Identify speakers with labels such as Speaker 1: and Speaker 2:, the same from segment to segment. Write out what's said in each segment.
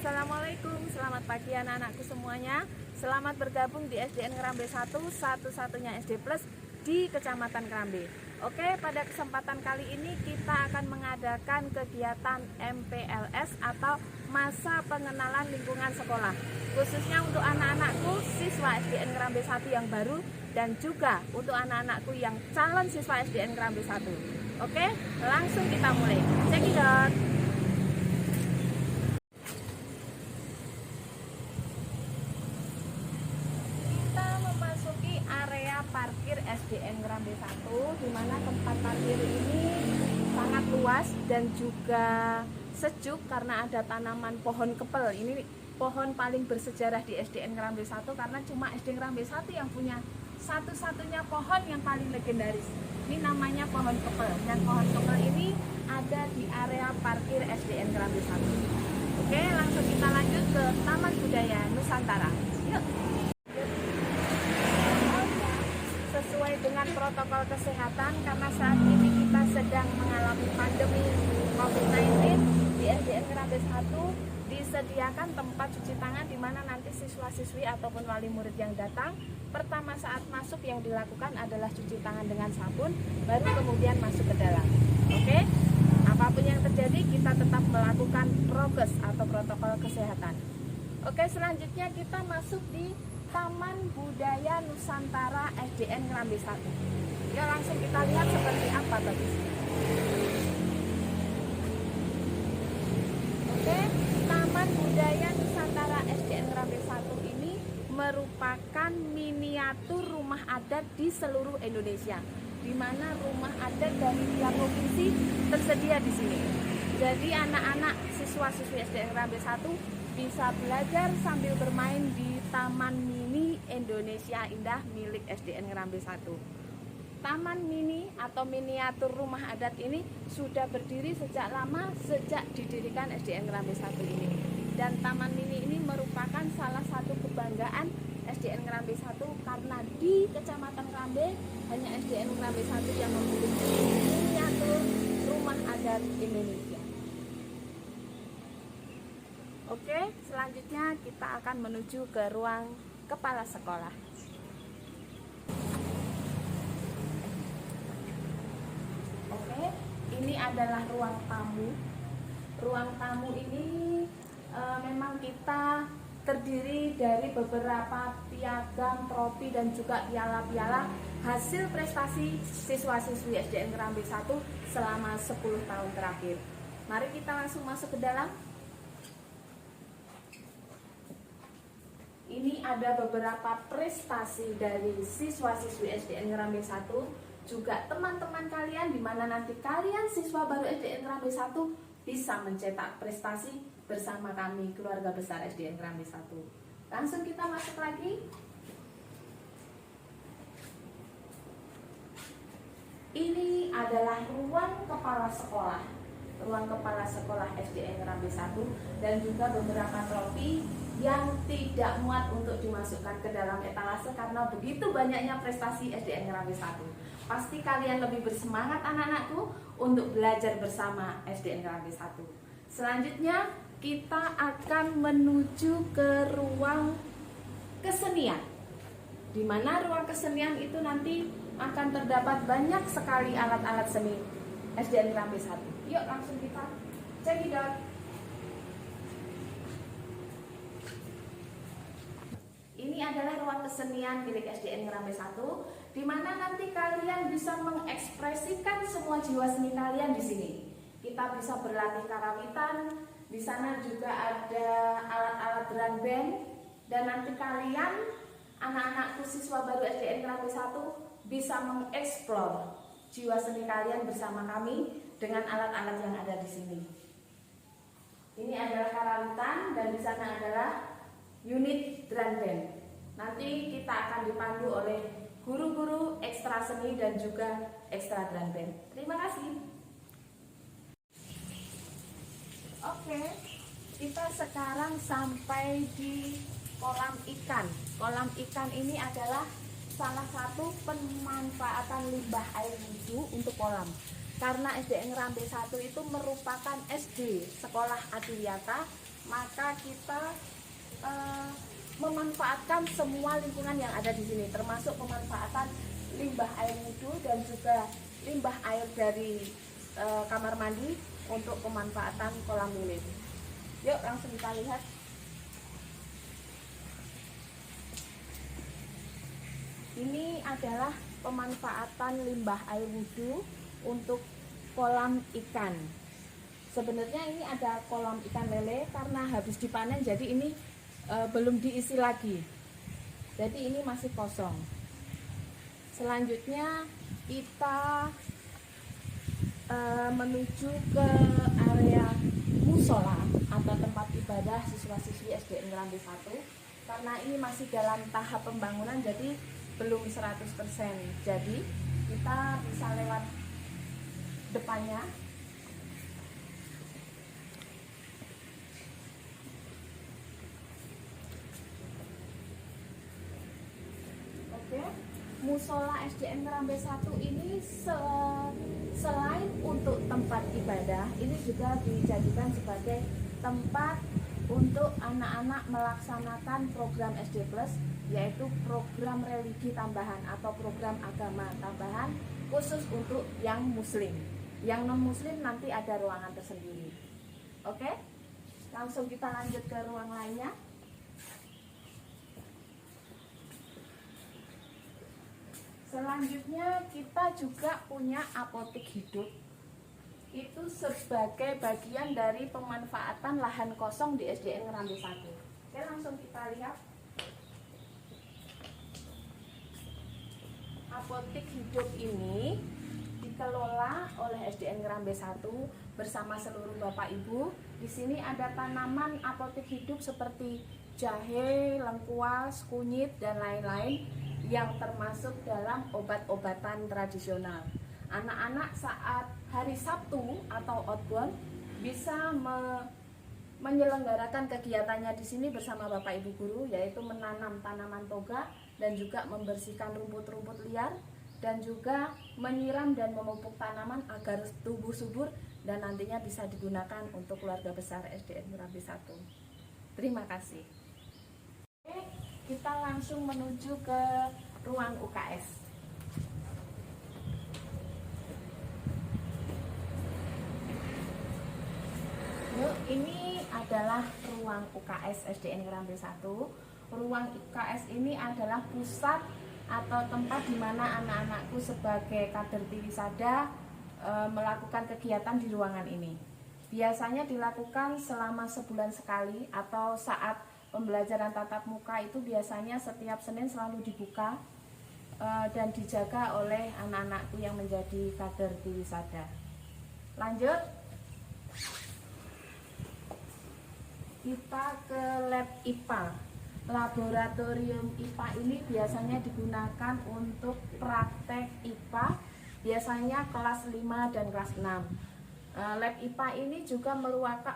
Speaker 1: Assalamualaikum, selamat pagi anak-anakku semuanya. Selamat bergabung di SDN Ngerambe 1, satu-satunya SD Plus di Kecamatan Kerambe. Oke, pada kesempatan kali ini kita akan mengadakan kegiatan MPLS atau Masa Pengenalan Lingkungan Sekolah, khususnya untuk anak-anakku siswa SDN Ngerambe 1 yang baru dan juga untuk anak-anakku yang calon siswa SDN Ngerambe 1. Oke, langsung kita mulai. Cekidot. Area parkir SDN Ngerambe 1, di mana tempat parkir ini sangat luas dan juga sejuk karena ada tanaman pohon kepel. Ini pohon paling bersejarah di SDN Ngerambe 1 karena cuma SDN Ngerambe 1 yang punya satu-satunya pohon yang paling legendaris. Ini namanya pohon kepel, dan pohon kepel ini ada di area parkir SDN Ngerambe 1. Oke, langsung kita lanjut ke Taman Budaya Nusantara. Yuk. Sesuai dengan protokol kesehatan, karena saat ini kita sedang mengalami pandemi COVID-19, di SDN Ngerambe 1 disediakan tempat cuci tangan di mana nanti siswa-siswi ataupun wali murid yang datang, pertama saat masuk yang dilakukan adalah cuci tangan dengan sabun, baru kemudian masuk ke dalam. Oke? Apapun yang terjadi, kita tetap melakukan prokes atau protokol kesehatan. Oke, selanjutnya kita masuk di Taman Budaya Nusantara SDN Ngerambe 1. Ya, langsung kita lihat seperti apa tadi. Oke, Taman Budaya Nusantara SDN Ngerambe 1 ini merupakan miniatur rumah adat di seluruh Indonesia, di mana rumah adat dari tiap provinsi tersedia di sini. Jadi anak-anak siswa-siswi SDN Ngerambe 1 bisa belajar sambil bermain di Taman Mini Indonesia Indah milik SDN Ngerambe 1. Taman mini atau miniatur rumah adat ini sudah berdiri sejak lama, sejak didirikan SDN Ngerambe 1 ini. Dan Taman Mini ini merupakan salah satu kebanggaan SDN Ngerambe 1 karena di Kecamatan Kerambe hanya SDN Ngerambe 1 yang memiliki miniatur rumah adat Indonesia. Oke, selanjutnya kita akan menuju ke ruang kepala sekolah. Oke, ini adalah ruang tamu. Ruang tamu ini memang kita terdiri dari beberapa piagam, trofi, dan juga piala-piala hasil prestasi siswa-siswi SDN Ngerambe 1 selama 10 tahun terakhir. Mari kita langsung masuk ke dalam. Ini ada beberapa prestasi dari siswa-siswi SDN Ngerambe 1, juga teman-teman kalian, di mana nanti kalian siswa baru SDN Ngerambe 1 bisa mencetak prestasi bersama kami keluarga besar SDN Ngerambe 1. Langsung kita masuk lagi. Ini adalah ruang kepala sekolah. Ruang kepala sekolah SDN Ngerambe 1 dan juga beberapa trofi yang tidak muat untuk dimasukkan ke dalam etalase karena begitu banyaknya prestasi SDN Ngerambe 1. Pasti kalian lebih bersemangat anak-anakku untuk belajar bersama SDN Ngerambe 1. Selanjutnya kita akan menuju ke ruang kesenian, di mana ruang kesenian itu nanti akan terdapat banyak sekali alat-alat seni SDN Ngerambe 1. Yuk langsung kita cekidot. Ini adalah ruang kesenian milik SDN Ngerambe 1, di mana nanti kalian bisa mengekspresikan semua jiwa seni kalian di sini. Kita bisa berlatih karawitan, di sana juga ada alat-alat drum band, dan nanti kalian, anak-anakku siswa baru SDN Ngerambe 1, bisa mengeksplor jiwa seni kalian bersama kami dengan alat-alat yang ada di sini. Ini adalah karawitan dan di sana adalah unit drum band. Nanti kita akan dipandu oleh guru-guru ekstra seni dan juga ekstra drum band. Terima kasih. Oke, kita sekarang sampai di kolam ikan. Kolam ikan ini adalah salah satu pemanfaatan limbah air wudhu untuk kolam. Karena SDN Ngerambe 1 itu merupakan SD Sekolah Adiwiyata maka kita memanfaatkan semua lingkungan yang ada di sini, termasuk pemanfaatan limbah air wudhu dan juga limbah air dari kamar mandi untuk pemanfaatan kolam lilin. Yuk langsung kita lihat. Ini adalah pemanfaatan limbah air wudhu untuk kolam ikan. Sebenarnya ini ada kolam ikan lele, karena habis dipanen jadi ini belum diisi lagi. Jadi ini masih kosong. Selanjutnya kita menuju ke area musola atau tempat ibadah siswa-siswi SDN Ngerambe 1, karena ini masih dalam tahap pembangunan, jadi belum 100%. Jadi kita bisa lewat depannya. Oke, musola SDN Ngerambe 1 ini selain untuk tempat ibadah, ini juga dijadikan sebagai tempat untuk anak-anak melaksanakan program SD Plus, yaitu program religi tambahan atau program agama tambahan khusus untuk yang muslim. Yang non muslim nanti ada ruangan tersendiri. Oke, langsung kita lanjut ke ruang lainnya. Selanjutnya kita juga punya apotik hidup. Itu sebagai bagian dari pemanfaatan lahan kosong di SDN Ngerambe 1. Oke, langsung kita lihat. Apotik hidup ini dikelola oleh SDN Ngerambe 1 bersama seluruh Bapak Ibu. Di sini ada tanaman apotik hidup seperti jahe, lengkuas, kunyit, dan lain-lain yang termasuk dalam obat-obatan tradisional. Anak-anak saat hari Sabtu atau outbound bisa menyelenggarakan kegiatannya di sini bersama Bapak Ibu guru, yaitu menanam tanaman toga dan juga membersihkan rumput-rumput liar, dan juga menyiram dan memupuk tanaman agar tumbuh subur dan nantinya bisa digunakan untuk keluarga besar SDN Ngerambe 1. Terima kasih. Oke, kita langsung menuju ke ruang UKS. Yuk, ini adalah ruang UKS SDN Ngerambe 1. Ruang UKS ini adalah pusat atau tempat di mana anak-anakku sebagai kader Tiwisada melakukan kegiatan di ruangan ini. Biasanya dilakukan selama sebulan sekali, atau saat pembelajaran tatap muka itu biasanya setiap Senin selalu dibuka dan dijaga oleh anak-anakku yang menjadi kader Tiwisada. Lanjut, kita ke lab IPA. Laboratorium IPA ini biasanya digunakan untuk praktek IPA, biasanya kelas 5 dan kelas 6. Lab IPA ini juga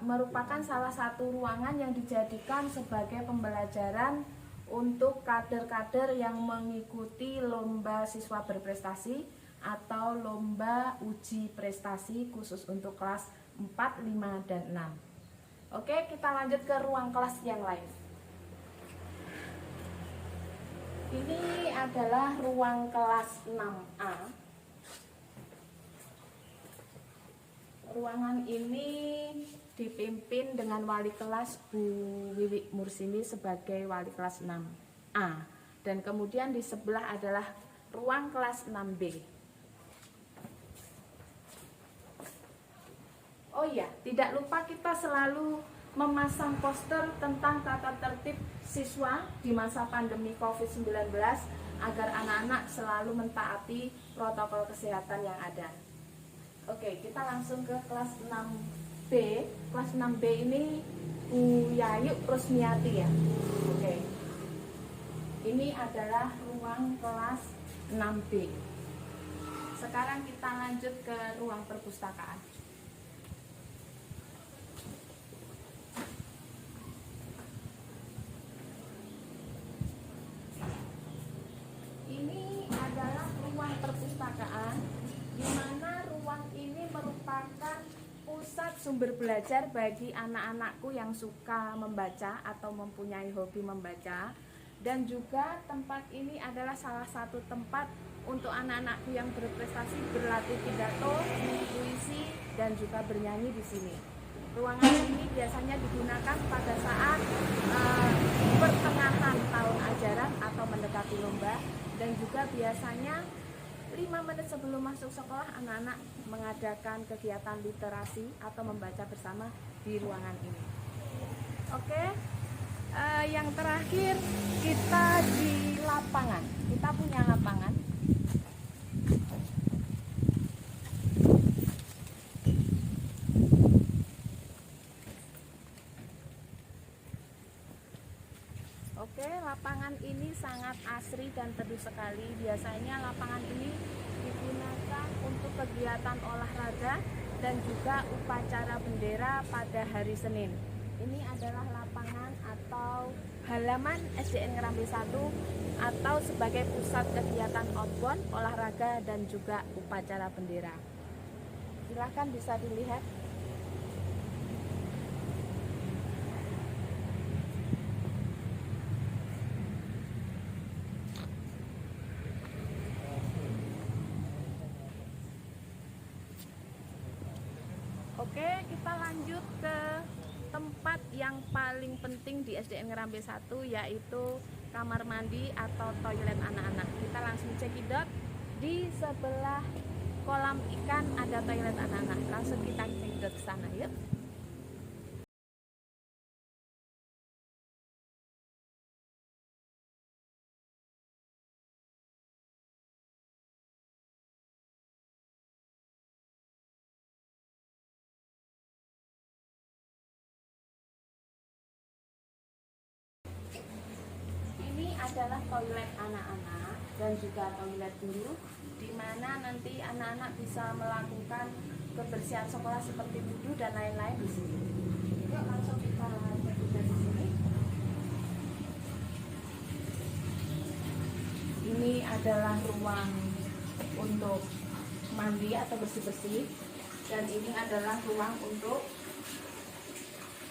Speaker 1: merupakan salah satu ruangan yang dijadikan sebagai pembelajaran untuk kader-kader yang mengikuti lomba siswa berprestasi atau lomba uji prestasi khusus untuk kelas 4, 5, dan 6. Oke, kita lanjut ke ruang kelas yang lain. Ini adalah ruang kelas 6A. Ruangan ini dipimpin dengan wali kelas Bu Wiwi Mursini sebagai wali kelas 6A. Dan kemudian di sebelah adalah ruang kelas 6B. Oh iya, tidak lupa kita selalu memasang poster tentang tata tertib siswa di masa pandemi COVID-19 agar anak-anak selalu mentaati protokol kesehatan yang ada. Oke, kita langsung ke kelas 6B. Kelas 6B ini Bu Yayu Rusmiati ya. Oke. Ini adalah ruang kelas 6B. Sekarang kita lanjut ke ruang perpustakaan. Ini adalah ruang perpustakaan, di mana ruang ini merupakan pusat sumber belajar bagi anak-anakku yang suka membaca atau mempunyai hobi membaca. Dan juga tempat ini adalah salah satu tempat untuk anak-anakku yang berprestasi berlatih pidato, puisi, dan juga bernyanyi di sini. Ruangan ini biasanya digunakan pada saat pertengahan tahun ajaran atau mendekati lomba, dan juga biasanya 5 menit sebelum masuk sekolah anak-anak mengadakan kegiatan literasi atau membaca bersama di ruangan ini. Oke, yang terakhir kita di lapangan. Kita punya lapangan. Oke, lapangan ini sangat asri dan teduh sekali. Biasanya lapangan ini digunakan untuk kegiatan olahraga dan juga upacara bendera pada hari Senin. Ini adalah lapangan atau halaman SDN Ngerambe 1 atau sebagai pusat kegiatan outbound, olahraga dan juga upacara bendera. Silahkan bisa dilihat. Oke, kita lanjut ke tempat yang paling penting di SDN Ngerambe 1, yaitu kamar mandi atau toilet anak-anak. Kita langsung cekidot. Di sebelah kolam ikan ada toilet anak-anak. Langsung kita cekidot ke sana, yuk. Adalah toilet anak-anak dan juga toilet guru, di mana nanti anak-anak bisa melakukan kebersihan sekolah seperti wudhu dan lain-lain di sini. Yuk langsung kita lihat di sini. Ini adalah ruang untuk mandi atau bersih-bersih, dan ini adalah ruang untuk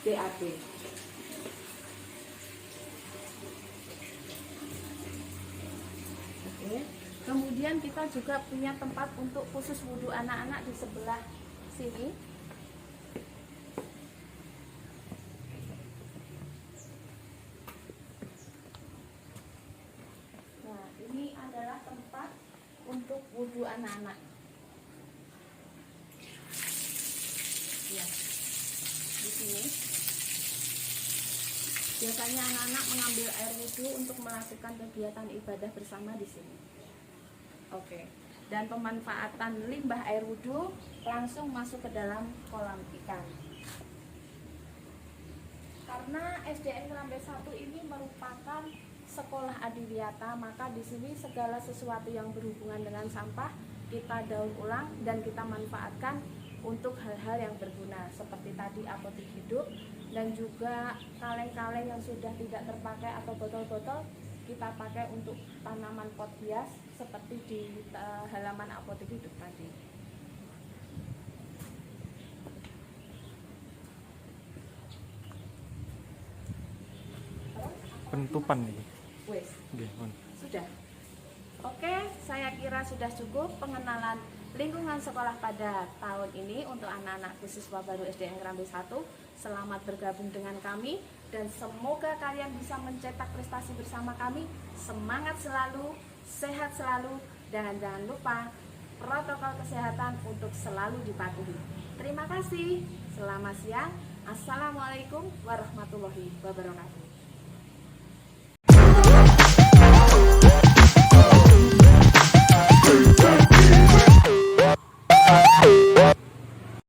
Speaker 1: BAB. Kemudian kita juga punya tempat untuk khusus wudhu anak-anak di sebelah sini. Nah, ini adalah tempat untuk wudhu anak-anak. Ya, di sini. Biasanya anak-anak mengambil air wudhu untuk melakukan kegiatan ibadah bersama di sini. Oke, dan pemanfaatan limbah air wudhu langsung masuk ke dalam kolam ikan. Karena SDN Ngerambe 1 ini merupakan sekolah adiwiyata, maka di sini segala sesuatu yang berhubungan dengan sampah kita daur ulang dan kita manfaatkan untuk hal-hal yang berguna, seperti tadi apotik hidup dan juga kaleng-kaleng yang sudah tidak terpakai atau botol-botol kita pakai untuk tanaman pot hias seperti di halaman apotek hidup tadi.
Speaker 2: Penutupan nih.
Speaker 1: Wes. Sudah. Oke, saya kira sudah cukup pengenalan lingkungan sekolah pada tahun ini untuk anak-anak siswa baru SDN Ngerambe 1. Selamat bergabung dengan kami dan semoga kalian bisa mencetak prestasi bersama kami. Semangat selalu, sehat selalu, dan jangan lupa protokol kesehatan untuk selalu dipatuhi. Terima kasih. Selamat siang. Assalamualaikum warahmatullahi wabarakatuh.